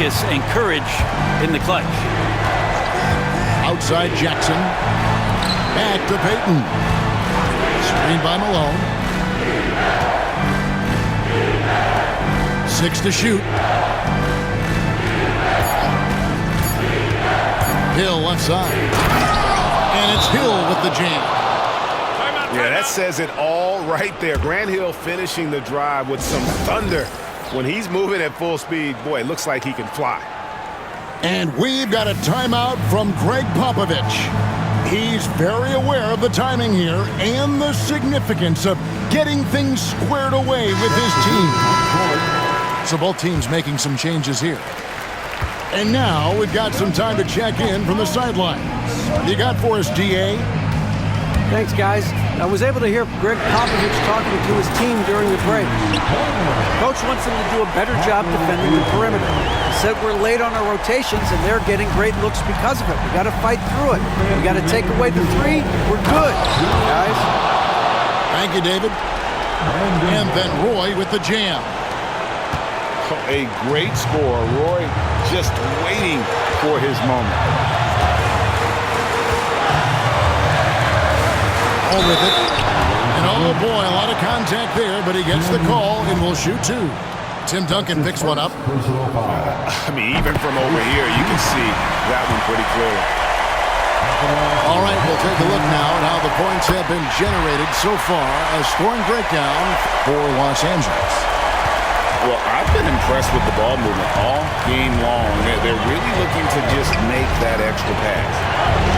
And courage in the clutch. Outside Jackson. Back to Payton. Screen by Malone. 6 to shoot. Hill left side. And it's Hill with the jam. Yeah, that says it all right there. Grant Hill finishing the drive with some thunder. When he's moving at full speed, boy, it looks like he can fly. And we've got a timeout from Greg Popovich. He's very aware of the timing here and the significance of getting things squared away with his team. So both teams making some changes here. And now we've got some time to check in from the sidelines. You got for us, DA? Thanks, guys. I was able to hear Greg Popovich talking to his team during the break. Coach wants them to do a better job defending the perimeter. He said we're late on our rotations, and they're getting great looks because of it. We got to fight through it. We got to take away the three. We're good, guys. Thank you, David. And then Roy with the jam. A great score. Roy just waiting for his moment. All with it. And oh boy, a lot of contact there, but he gets the call and will shoot two. Tim Duncan picks one up. I mean, even from over here, you can see that one pretty clearly. All right, we'll take a look now at how the points have been generated so far. A scoring breakdown for Los Angeles. Well, I've been impressed with the ball movement all game long. They're really looking to just make that extra pass.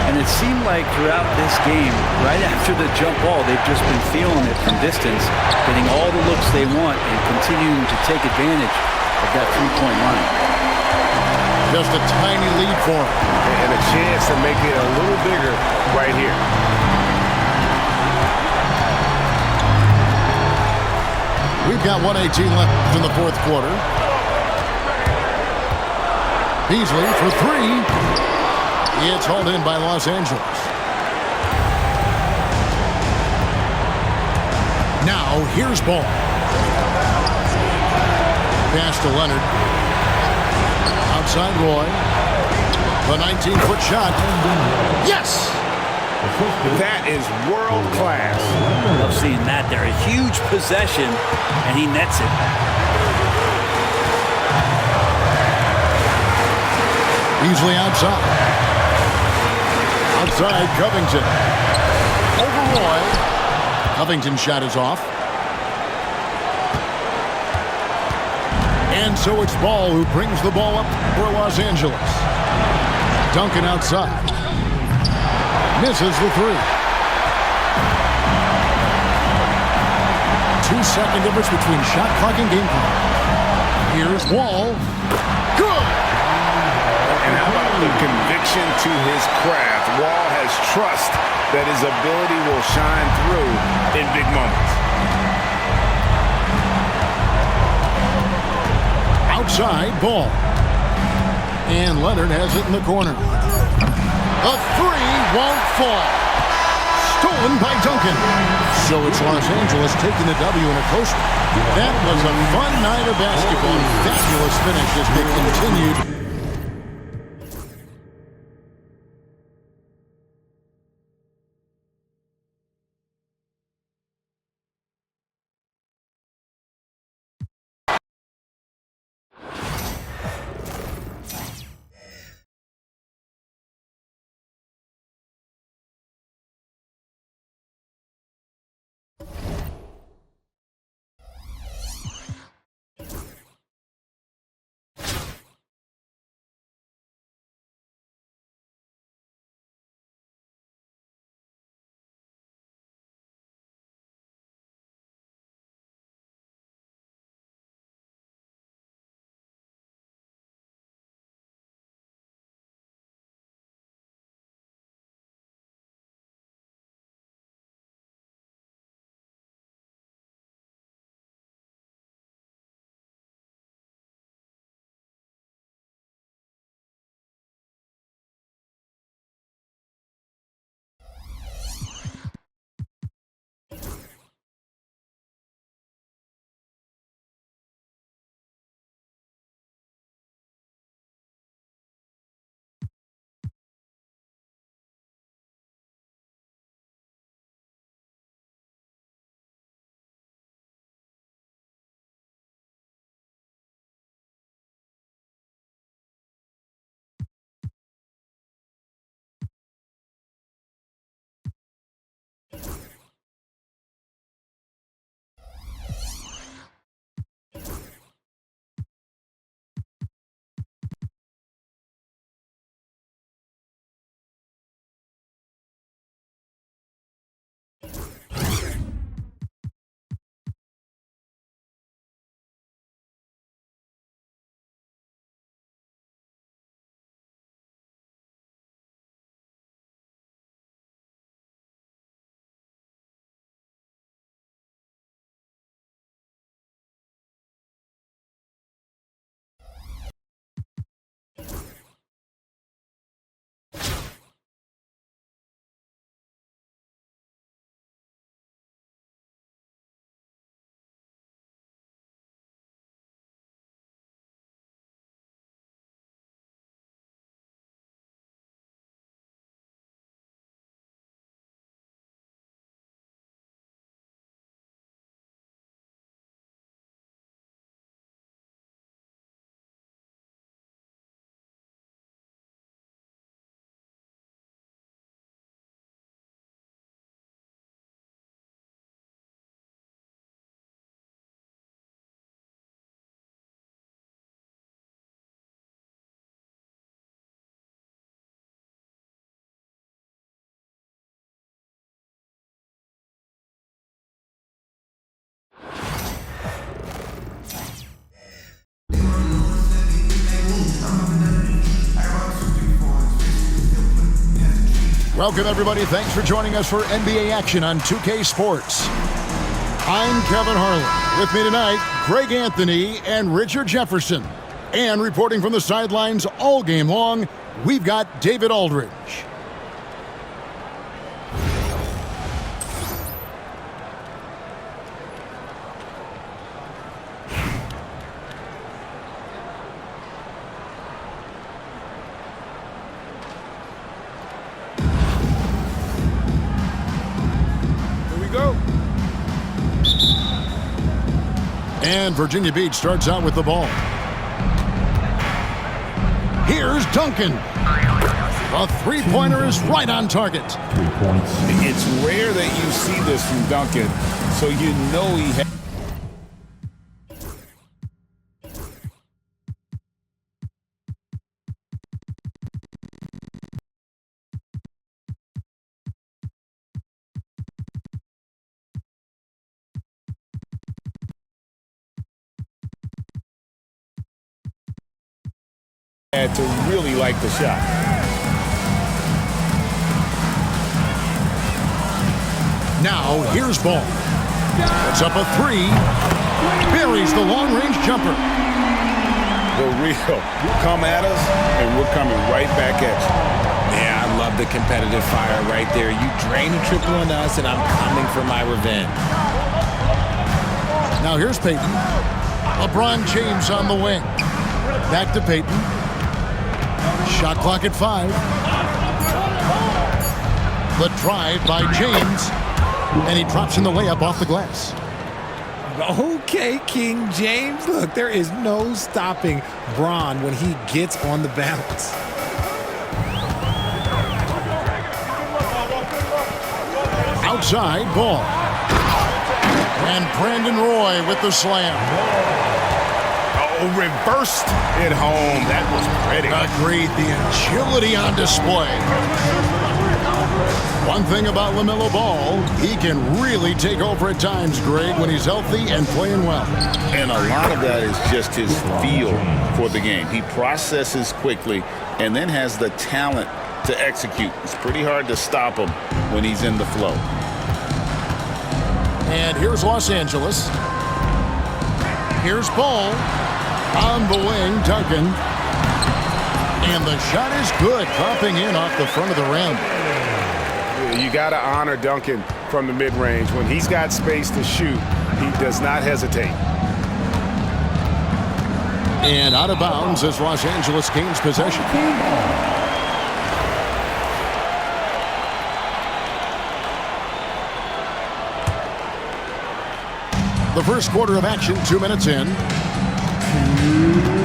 And it seemed like throughout this game, right after the jump ball, they've just been feeling it from distance, getting all the looks they want and continuing to take advantage of that three-point line. Just a tiny lead for them. And a chance to make it a little bigger right here. We've got 1:18 left in the fourth quarter. Beasley for three. It's hauled in by Los Angeles. Now, here's ball. Pass to Leonard. Outside Roy. The 19-foot shot. Yes! That is world class. Love seeing that there. A huge possession, and he nets it. Beasley outside. Outside, Covington. Over Roy. Covington's shot is off. And so it's Ball who brings the ball up for Los Angeles. Duncan outside. Misses the three. 2-second difference between shot clock and game clock. Here's Wall. Good! And how about the conviction to his craft? Wall has trust that his ability will shine through in big moments. Outside, Ball. And Leonard has it in the corner. A three won't fall. Stolen by Duncan. So it's Los Angeles taking the W in a close one. That was a fun night of basketball. Fabulous finish as they continued Welcome, everybody. Thanks for joining us for NBA action on 2K Sports. I'm Kevin Harlan. With me tonight, Greg Anthony and Richard Jefferson. And reporting from the sidelines all game long, we've got David Aldridge. And Virginia Beach starts out with the ball. Here's Duncan. A three-pointer is right on target. 3 points. It's rare that you see this from Duncan, so you know he has. Had to really like the shot. Now, here's Ball. Puts up a three. Buries the long-range jumper. The real. Come at us, and we're coming right back at you. Yeah, I love the competitive fire right there. You drain a triple on us, and I'm coming for my revenge. Now here's Payton. LeBron James on the wing. Back to Payton. Shot clock at 5. The drive by James. And he drops in the layup off the glass. Okay, King James. Look, there is no stopping Bron when he gets on the bounce. Outside, Ball. And Brandon Roy with the slam. Oh, reversed it home. That was pretty. Agreed. The agility on display. One thing about LaMelo Ball, he can really take over at times, Greg, when he's healthy and playing well. And a lot of that is just his feel for the game. He processes quickly and then has the talent to execute. It's pretty hard to stop him when he's in the flow. And here's Los Angeles. Here's Ball. On the wing, Duncan. And the shot is good, dropping in off the front of the rim. You got to honor Duncan from the mid-range. When he's got space to shoot, he does not hesitate. And out of bounds as Los Angeles gains possession. The first quarter of action, 2 minutes in.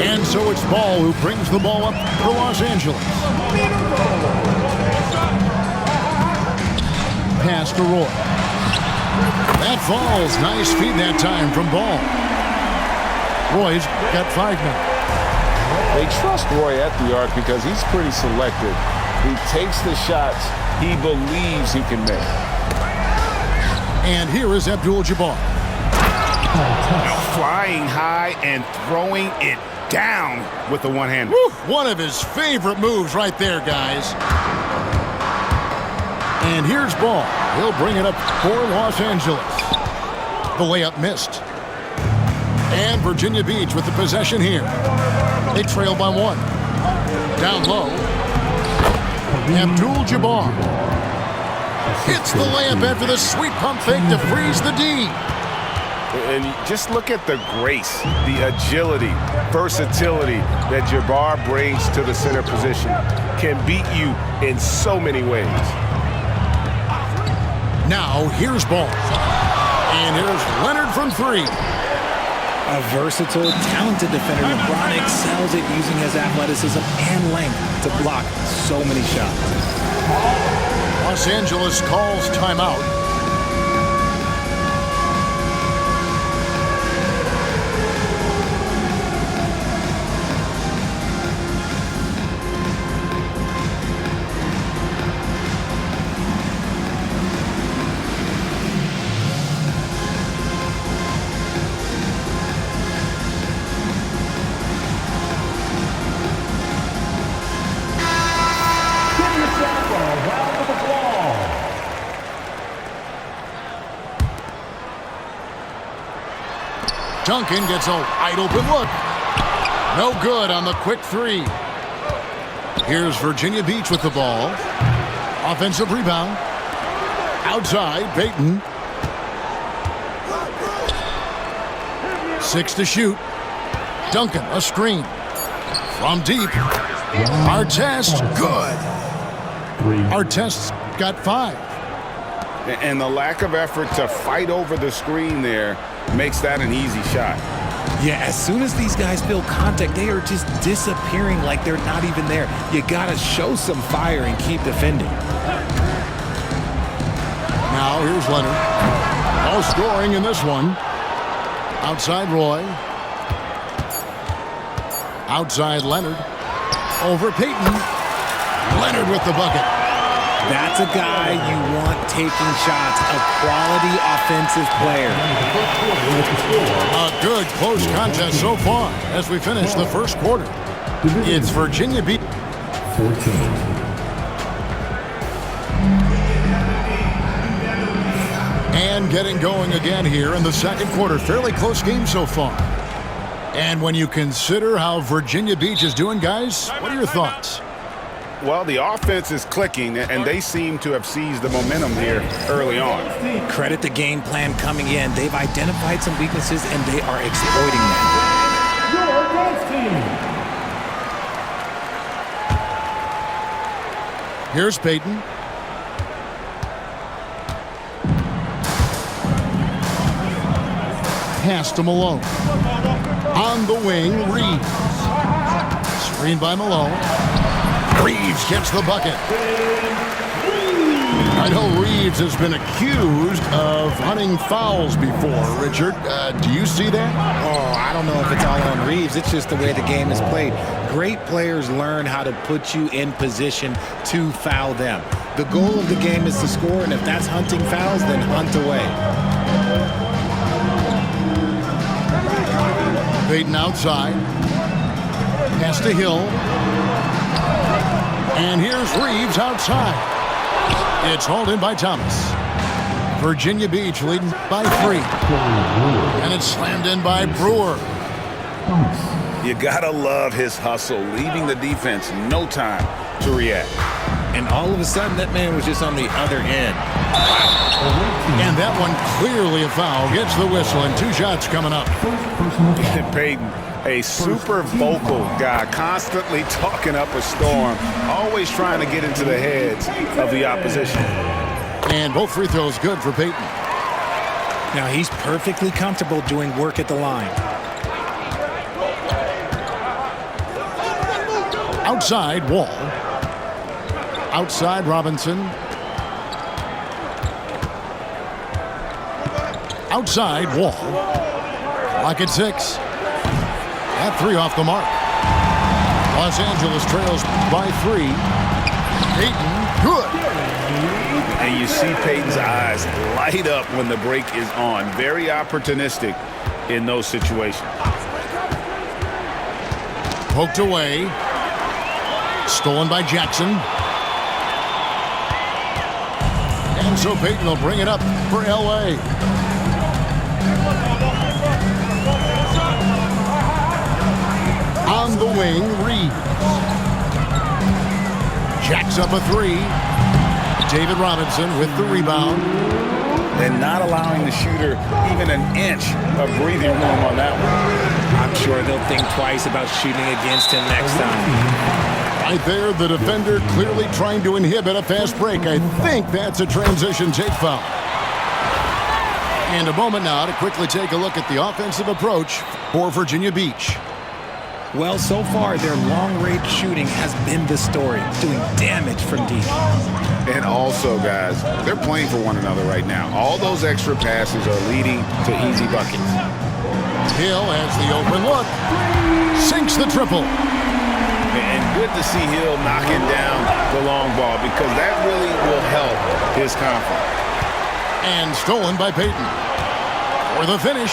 And so it's Ball who brings the ball up for Los Angeles. Pass to Roy. That falls. Nice feed that time from Ball. Roy's got 5 now. They trust Roy at the arc because he's pretty selective. He takes the shots he believes he can make. And here is Abdul-Jabbar. Flying high and throwing it down with the one-hander. One of his favorite moves right there, guys. And here's Ball. He'll bring it up for Los Angeles. The layup missed. And Virginia Beach with the possession here. They trail by 1. Down low. Abdul-Jabbar hits the layup after the sweet pump fake to freeze the D. And just look at the grace, the agility, versatility that Jabbar brings to the center position. Can beat you in so many ways. Now, here's Ball. And here's Leonard from 3. A versatile, talented defender. LeBron excels at using his athleticism and length to block so many shots. Los Angeles calls timeout. Duncan gets a wide open look. No good on the quick three. Here's Virginia Beach with the ball. Offensive rebound. Outside, Payton. 6 to shoot. Duncan, a screen. From deep. Artest, good. Artest's got 5. And the lack of effort to fight over the screen there makes that an easy shot. Yeah, as soon as these guys feel contact, they are just disappearing like they're not even there. You got to show some fire and keep defending. Now here's Leonard. No scoring in this one. Outside Roy. Outside Leonard. Over Payton. Leonard with the bucket. That's a guy you want taking shots, a quality offensive player. A good close contest so far as we finish the first quarter. It's Virginia Beach. 14. And getting going again here in the second quarter. Fairly close game so far. And when you consider how Virginia Beach is doing, guys, what are your thoughts? Well, the offense is clicking, and they seem to have seized the momentum here early on. Credit the game plan coming in. They've identified some weaknesses, and they are exploiting them. Here's Payton. Pass to Malone. On the wing, Reeves. Screen by Malone. Reeves gets the bucket. I know Reeves has been accused of hunting fouls before. Richard, do you see that? Oh, I don't know if it's all on Reeves. It's just the way the game is played. Great players learn how to put you in position to foul them. The goal of the game is to score, and if that's hunting fouls, then hunt away. Payton outside. Pass to Hill. And here's Reeves outside. It's hauled in by Thomas. Virginia Beach leading by 3. And it's slammed in by Brewer. You gotta love his hustle, leaving the defense no time to react. And all of a sudden, that man was just on the other end. And that one clearly a foul. Gets the whistle, and 2 shots coming up. Payton, a super vocal guy, constantly talking up a storm, always trying to get into the heads of the opposition. And both free throws good for Payton. Now, he's perfectly comfortable doing work at the line. Outside, Wall. Outside, Robinson. Outside, Wall. Lock at 6. That 3 off the mark. Los Angeles trails by 3. Payton, good. And you see Payton's eyes light up when the break is on. Very opportunistic in those situations. Poked away. Stolen by Jackson. And so Payton will bring it up for L.A. On the wing, Reeves. Jacks up a 3. David Robinson with the rebound. And not allowing the shooter even an inch of breathing room on that one. I'm sure they'll think twice about shooting against him next time. Right there, the defender clearly trying to inhibit a fast break. I think that's a transition take foul. And a moment now to quickly take a look at the offensive approach for Virginia Beach. Well, so far, their long-range shooting has been the story, doing damage from deep. And also, guys, they're playing for one another right now. All those extra passes are leading to easy buckets. Hill has the open look. Sinks the triple. And good to see Hill knocking down the long ball because that really will help his confidence. And stolen by Payton. For the finish.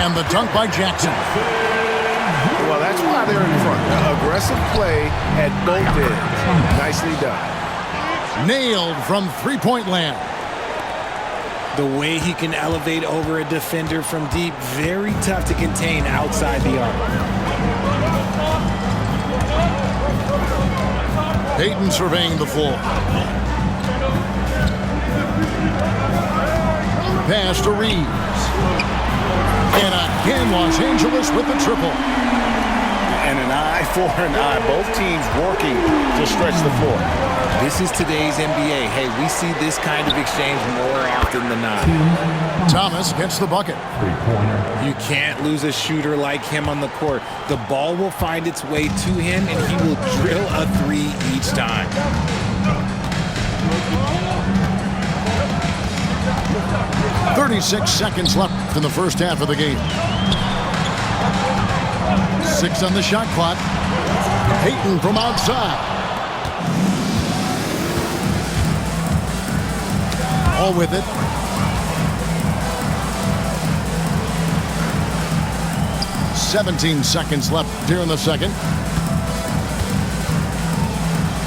And the dunk by Jackson. Well, that's why they're in front. Aggressive play at both ends. Nicely done. Nailed from three-point land. The way he can elevate over a defender from deep, very tough to contain outside the arc. Peyton surveying the floor. Pass to Reeves. And again, Los Angeles with the triple. And an eye for an eye. Both teams working to stretch the floor. This is today's NBA. Hey, we see this kind of exchange more often than not. Thomas gets the bucket. You can't lose a shooter like him on the court. The ball will find its way to him, and he will drill a three each time. "36 seconds left in the first half of the game. 6 on the shot clock. Peyton from outside. All with it. "17 seconds left here in the second.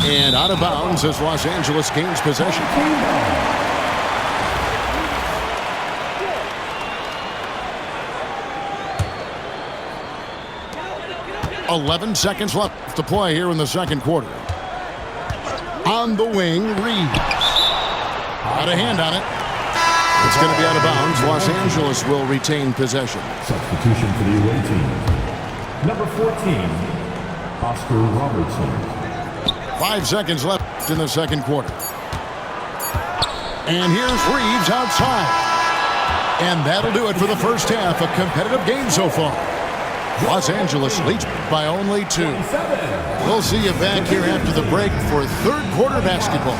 And out of bounds as Los Angeles gains possession. 11 seconds left to play here in the second quarter. On the wing, Reeves. Out of hand on it. It's going to be out of bounds. Los Angeles will retain possession. Substitution for the away team. Number 14, Oscar Robertson. 5 seconds left in the second quarter. And here's Reeves outside. And that'll do it for the first half. A competitive game so far. Los Angeles leads by only 2. We'll see you back here after the break for third quarter basketball.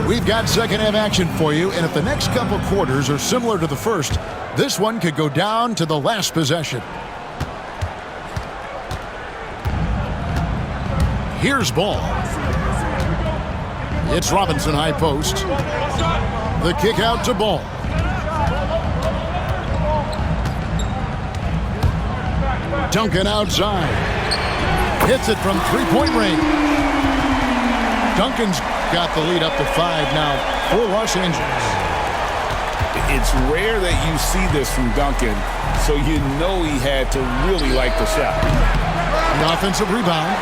We've got second half action for you, and if the next couple quarters are similar to the first, this one could go down to the last possession. Here's ball. It's Robinson high post. The kick out to Ball. Duncan outside. Hits it from three-point range. Duncan's got the lead up to 5 now for Los Angeles. It's rare that you see this from Duncan, so you know he had to really like the shot. The offensive rebound.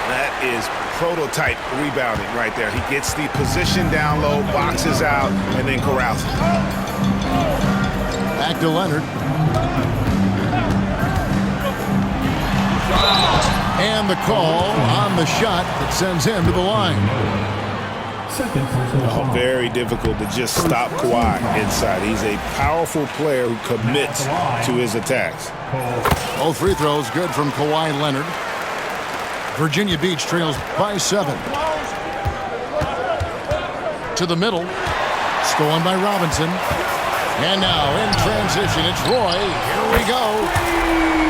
That is prototype rebounding right there. He gets the position down low, boxes out, and then corrals it. Back to Leonard. And the call on the shot that sends him to the line. Very difficult to just stop Kawhi inside. He's a powerful player who commits to his attacks. All free throws good from Kawhi Leonard. Virginia Beach trails by 7. To the middle. Stolen by Robinson. And now in transition, it's Roy. Here we go.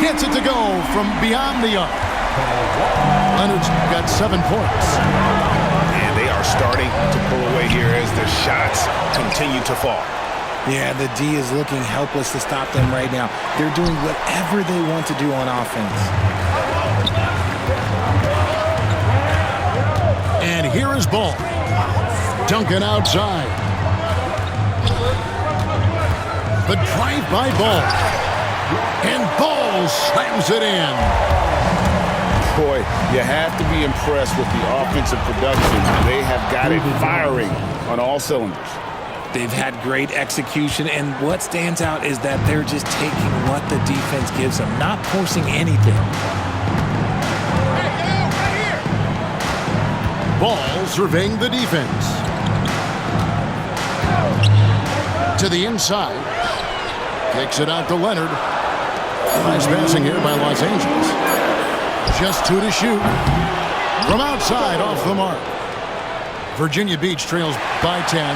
Gets it to go from beyond the arc. Leonard's got 7 points. And they are starting to pull away here as the shots continue to fall. Yeah, the D is looking helpless to stop them right now. They're doing whatever they want to do on offense. And here is Ball. Duncan outside. The drive by Ball. And Ball slams it in. Boy, you have to be impressed with the offensive production. They have got it firing on all cylinders. They've had great execution, and what stands out is that they're just taking what the defense gives them, not forcing anything. Ball surveying the defense. To the inside. Kicks it out to Leonard. Nice passing here by Los Angeles. Just 2 to shoot. From outside, off the mark. Virginia Beach trails by 10.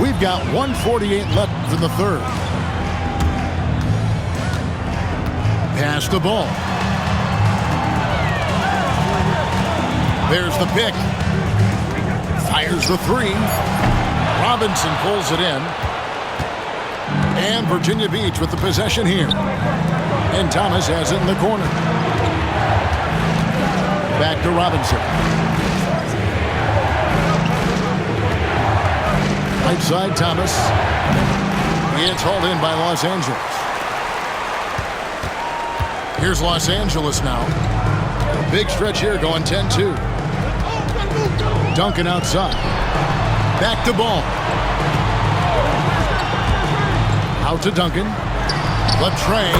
We've got 1:48 left in the third. Pass the ball. There's the pick. Fires the three. Robinson pulls it in. And Virginia Beach with the possession here. And Thomas has it in the corner. Back to Robinson. Right side, Thomas. It's hauled in by Los Angeles. Here's Los Angeles now. Big stretch here going 10-2. Duncan outside. Back to ball. Out to Duncan. Latrey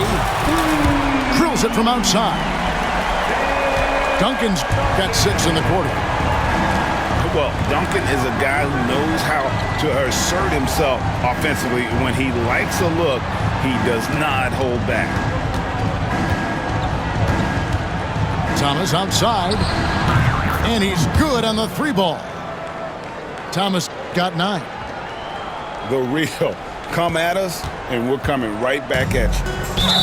drills it from outside. Duncan's got 6 in the quarter. Well, Duncan is a guy who knows how to assert himself offensively. When he likes a look, he does not hold back. Thomas outside. And he's good on the 3 ball. Thomas got 9. The real. Come at us, and we're coming right back at you.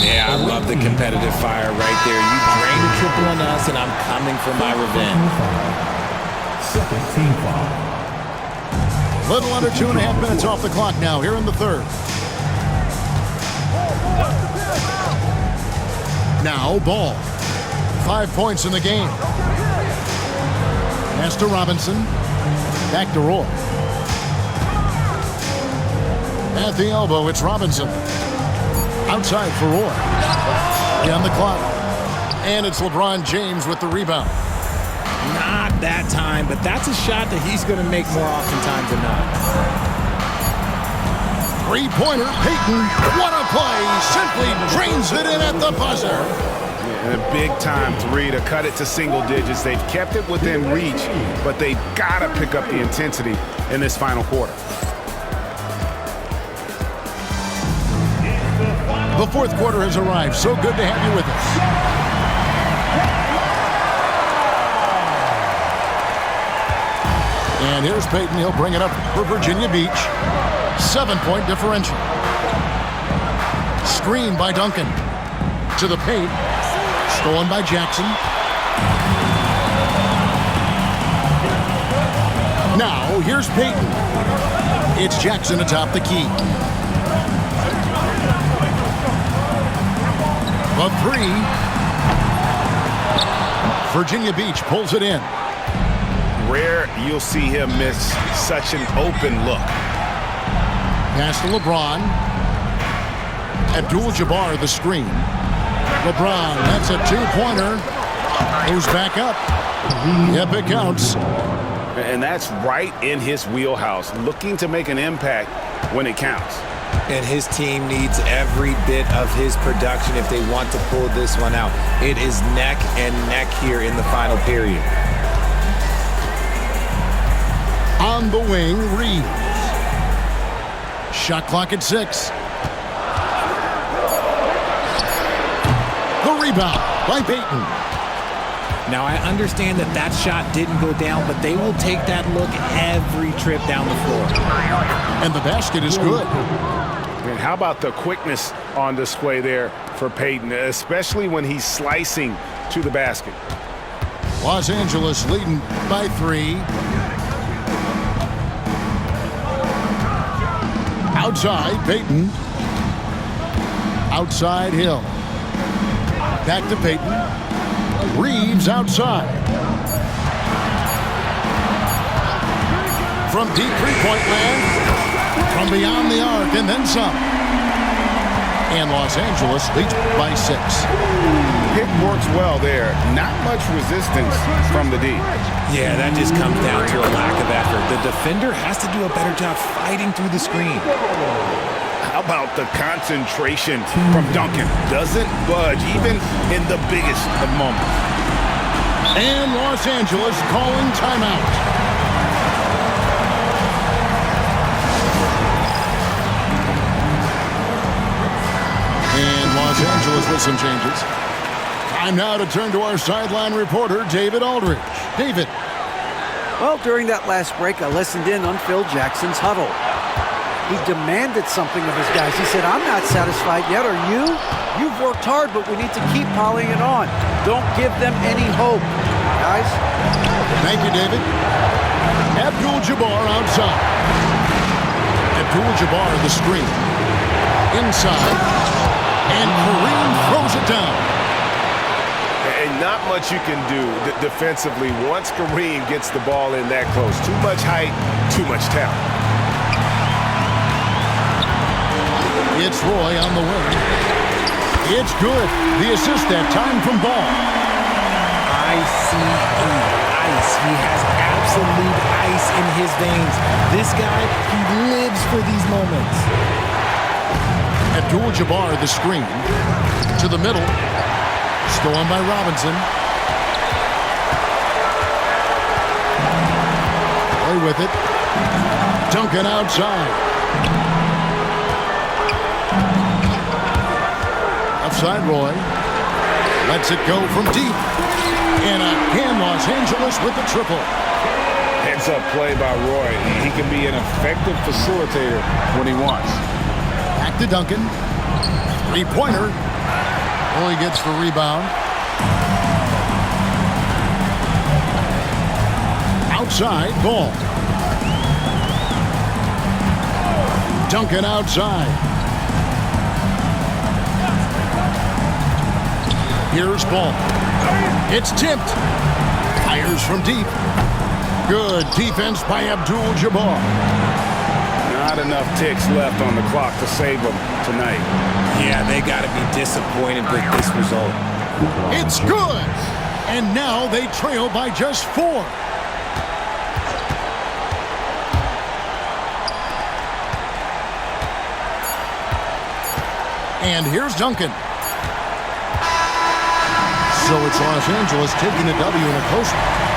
Yeah, I love the competitive fire right there. You drain the triple on us, and I'm coming for my revenge. Second team foul. Little under 2.5 minutes off the clock now here in the third. Now ball. 5 points in the game. Pass to Robinson. Back to Roy. At the elbow, it's Robinson. Outside for Roy. On the clock. And it's LeBron James with the rebound. Not that time, but that's a shot that he's going to make more oftentimes than not. 3-pointer, Payton. What a play. Simply drains it in at the buzzer. And a big-time 3 to cut it to single digits. They've kept it within reach, but they've got to pick up the intensity in this final quarter. The fourth quarter has arrived. So good to have you with us. And here's Payton. He'll bring it up for Virginia Beach. 7-point differential. Screen by Duncan. To the paint. Stolen by Jackson. Now, here's Payton. It's Jackson atop the key. The 3. Virginia Beach pulls it in. Rare you'll see him miss such an open look. Pass to LeBron. Abdul-Jabbar the screen. LeBron, that's a 2-pointer. Goes back up. Yep, it counts. And that's right in his wheelhouse, looking to make an impact when it counts. And his team needs every bit of his production if they want to pull this one out. It is neck and neck here in the final period. On the wing, Reeves. Shot clock at 6. The rebound by Payton. Now, I understand that that shot didn't go down, but they will take that look every trip down the floor. And the basket is good. And how about the quickness on display there for Payton, especially when he's slicing to the basket. Los Angeles leading by 3. Outside, Payton. Outside, Hill. Back to Payton. Reeves outside. From deep three-point land. From beyond the arc and then some. And Los Angeles leads by 6. Pick works well there. Not much resistance from the D. Yeah, that just comes down to a lack of effort. The defender has to do a better job fighting through the screen. How about the concentration from Duncan? Doesn't budge, even in the biggest of moments. And Los Angeles calling timeout. And Los Angeles with some changes. Time now to turn to our sideline reporter, David Aldridge. David. Well, during that last break, I listened in on Phil Jackson's huddle. He demanded something of his guys. He said, I'm not satisfied yet, are you? You've worked hard, but we need to keep piling it on. Don't give them any hope, guys. Thank you, David. Abdul-Jabbar outside. Abdul-Jabbar the screen. Inside. And Kareem throws it down. And not much you can do defensively once Kareem gets the ball in that close. Too much height, too much talent. It's Roy on the wing. It's good. The assist that time from Ball. ICE. He has absolute ice in his veins. This guy, he lives for these moments. Abdul-Jabbar the screen. To the middle. Stolen by Robinson. Roy with it. Duncan outside. Outside Roy. Lets it go from deep. And again, Los Angeles with the triple. Heads-up play by Roy. He can be an effective facilitator when he wants. Back to Duncan. Three-pointer. Roy gets the rebound. Outside, Ball. Duncan outside. Here's Ball. It's tipped. Fires from deep. Good defense by Abdul-Jabbar. Not enough ticks left on the clock to save them tonight. Yeah, they got to be disappointed with this result. It's good. And now they trail by just 4. And here's Duncan. So it's Los Angeles taking the W in a close,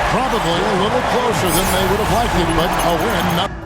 probably a little closer than they would have liked it, but a win. Not